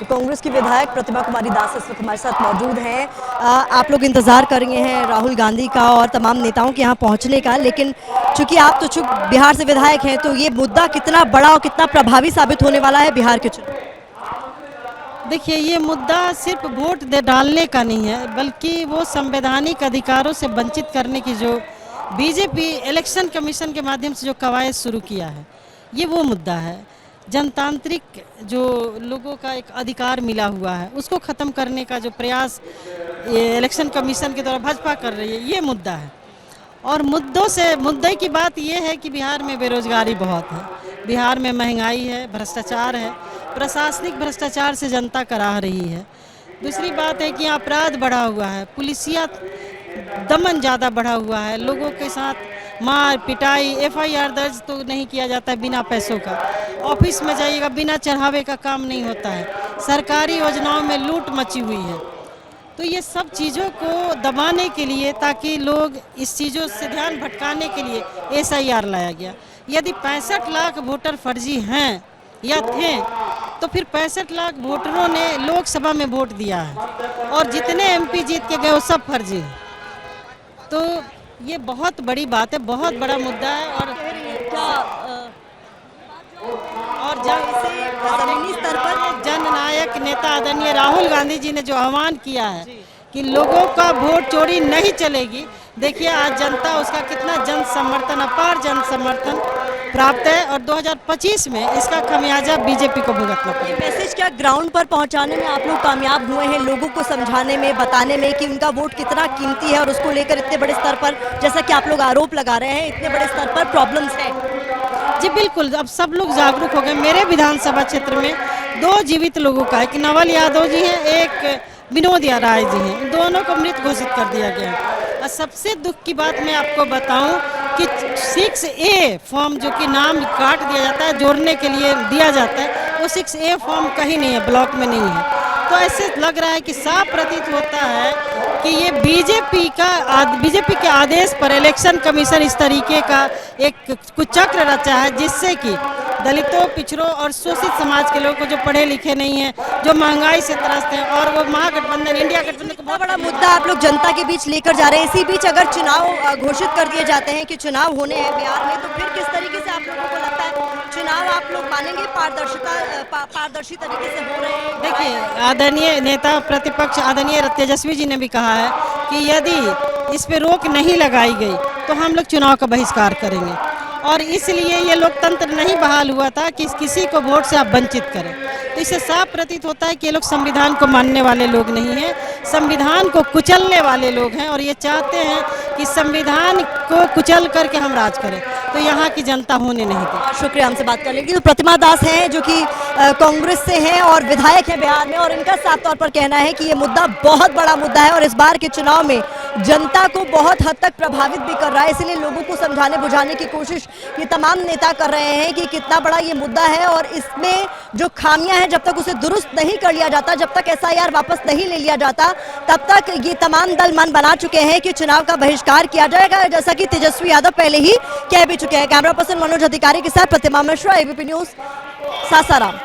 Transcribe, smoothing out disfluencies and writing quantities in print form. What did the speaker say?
तो कांग्रेस की विधायक प्रतिमा कुमारी दास इस वक्त हमारे साथ मौजूद हैं। आप लोग इंतजार कर रहे हैं राहुल गांधी का और तमाम नेताओं के यहाँ पहुंचने का, लेकिन चूंकि आप तो बिहार से विधायक हैं, तो ये मुद्दा कितना बड़ा और कितना प्रभावी साबित होने वाला है बिहार के चुनाव? देखिए, ये मुद्दा सिर्फ वोट दे डालने का नहीं है, बल्कि वो संवैधानिक अधिकारों से वंचित करने की जो बीजेपी इलेक्शन कमीशन के माध्यम से जो कवायद शुरू किया है, ये वो मुद्दा है। जनतांत्रिक जो लोगों का एक अधिकार मिला हुआ है, उसको ख़त्म करने का जो प्रयास ये इलेक्शन कमीशन के द्वारा भाजपा कर रही है, ये मुद्दा है। और मुद्दे की बात ये है कि बिहार में बेरोजगारी बहुत है, बिहार में महंगाई है, भ्रष्टाचार है, प्रशासनिक भ्रष्टाचार से जनता कराह रही है। दूसरी बात है कि अपराध बढ़ा हुआ है, पुलिसिया दमन ज़्यादा बढ़ा हुआ है, लोगों के साथ मार पिटाई, एफआईआर दर्ज तो नहीं किया जाता है बिना पैसों का, ऑफिस में जाइएगा बिना चढ़ावे का काम नहीं होता है, सरकारी योजनाओं में लूट मची हुई है। तो ये सब चीज़ों को दबाने के लिए, ताकि लोग इस चीज़ों से ध्यान भटकाने के लिए एसआईआर लाया गया। यदि 65 लाख वोटर फर्जी हैं या थे, तो फिर 65 लाख वोटरों ने लोकसभा में वोट दिया है और जितने एमपी जीत के गए वो सब फर्जी हैं। तो ये बहुत बड़ी बात है, बहुत बड़ा मुद्दा है। और जमीनी स्तर पर जननायक नेता आदरणीय राहुल गांधी जी ने जो आह्वान किया है कि लोगों का वोट चोरी नहीं चलेगी, देखिए आज जनता उसका कितना जन समर्थन, अपार जन समर्थन प्राप्त है और 2025 में इसका खमियाजा बीजेपी को भुगतना पड़ेगा। मैसेज क्या ग्राउंड पर पहुंचाने में आप लोग कामयाब हुए हैं, लोगों को समझाने में, बताने में कि उनका वोट कितना कीमती है और उसको लेकर इतने बड़े स्तर पर, जैसा कि आप लोग आरोप लगा रहे हैं, इतने बड़े स्तर पर प्रॉब्लम्स हैं? जी बिल्कुल, अब सब लोग जागरूक हो गए। मेरे विधानसभा क्षेत्र में 2 जीवित लोगों का, एक नवल यादव जी हैं, एक विनोद राय जी हैं, दोनों को मृत घोषित कर दिया गया। और सबसे दुख की बात मैं आपको बताऊं कि 6A फॉर्म जो कि नाम काट दिया जाता है, जोड़ने के लिए दिया जाता है, वो 6A फॉर्म कहीं नहीं है, ब्लॉक में नहीं है। तो ऐसे लग रहा है कि साफ प्रतीत होता है कि ये बीजेपी के आदेश पर इलेक्शन कमीशन इस तरीके का एक कुचक्र रचा है, जिससे कि दलितों, पिछड़ों और शोषित समाज के लोगों को, जो पढ़े लिखे नहीं हैं, जो महंगाई से त्रस्त हैं, और वो महागठबंधन, इंडिया गठबंधन को बहुत बड़ा मुद्दा आप लोग जनता के बीच लेकर जा रहे हैं। इसी बीच अगर चुनाव घोषित कर दिए जाते हैं कि चुनाव होने हैं बिहार में, तो फिर किस तरीके से आप लोगों को लगता है चुनाव आप लोग मानेंगे पारदर्शी तरीके से हो रहे हैं? देखिए, आदरणीय नेता प्रतिपक्ष आदरणीय तेजस्वी जी ने भी कहा है कि यदि इस पे रोक नहीं लगाई गई तो हम लोग चुनाव का बहिष्कार करेंगे, और इसलिए ये लोकतंत्र नहीं बहाल हुआ था कि किसी को वोट से आप वंचित करें। तो इससे साफ प्रतीत होता है कि ये लोग संविधान को मानने वाले लोग नहीं हैं, संविधान को कुचलने वाले लोग हैं, और ये चाहते हैं कि संविधान को कुचल करके हम राज करें। तो यहाँ की जनता होने नहीं देगी। शुक्रिया, हमसे बात कर लेंगे। तो प्रतिमा दास हैं जो कि कांग्रेस से हैं और विधायक हैं बिहार में, और इनका साफ तौर पर कहना है कि ये मुद्दा बहुत बड़ा मुद्दा है और इस बार के चुनाव में जनता को बहुत हद तक प्रभावित भी कर रहा है। इसलिए लोगों को समझाने बुझाने की कोशिश ये तमाम नेता कर रहे हैं कि कितना बड़ा ये मुद्दा है, और इसमें जो खामियां हैं, जब तक उसे दुरुस्त नहीं कर लिया जाता, जब तक एसआईआर वापस नहीं ले लिया जाता, तब तक ये तमाम दल मन बना चुके हैं कि चुनाव का बहिष्कार किया जाएगा, जैसा कि तेजस्वी यादव पहले ही कह भी चुके हैं। कैमरा पर्सन मनोज अधिकारी के साथ प्रतिमा मिश्रा, एबीपी न्यूज, सासाराम।